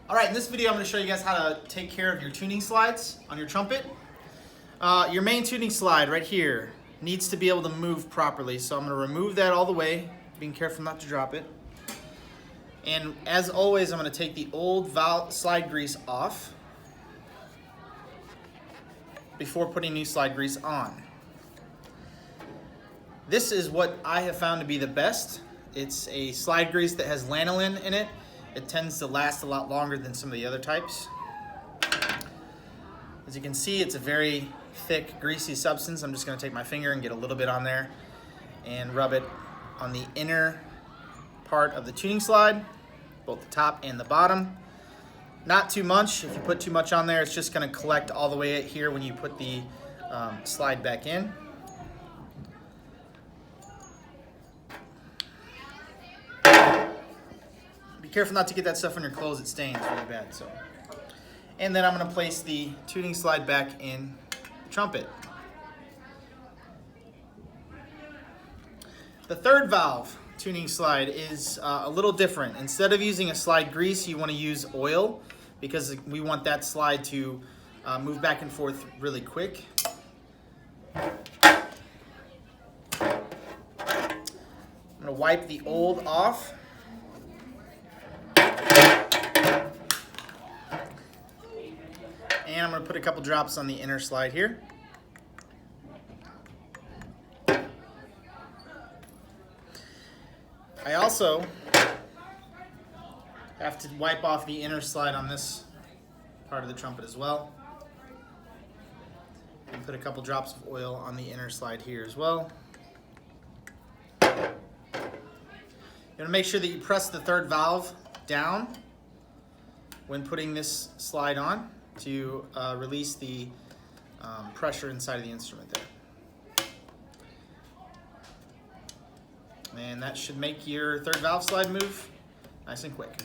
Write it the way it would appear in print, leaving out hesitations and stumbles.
All right, in this video I'm going to show you guys how to take care of your tuning slides on your trumpet. Your main tuning slide right here needs to be able to move properly, so I'm going to remove that all the way, being careful not to drop it. And as always, I'm going to take the old valve slide grease off before putting new slide grease on. This is what I have found to be the best. It's a slide grease that has lanolin in it. It tends to last a lot longer than some of the other types. As you can see, it's a very thick, greasy substance. I'm just going to take my finger and get a little bit on there and rub it on the inner part of the tuning slide, both the top and the bottom. Not too much. If you put too much on there, it's just going to collect all the way here when you put the slide back in. Be careful not to get that stuff on your clothes. It stains really bad. And then I'm going to place the tuning slide back in the trumpet. The third valve tuning slide is a little different. Instead of using a slide grease, you want to use oil because we want that slide to move back and forth really quick. I'm going to wipe the old off. And I'm going to put a couple drops on the inner slide here. I also have to wipe off the inner slide on this part of the trumpet as well. And put a couple drops of oil on the inner slide here as well. You want to make sure that you press the third valve down when putting this slide on to release the pressure inside of the instrument there. And that should make your third valve slide move nice and quick.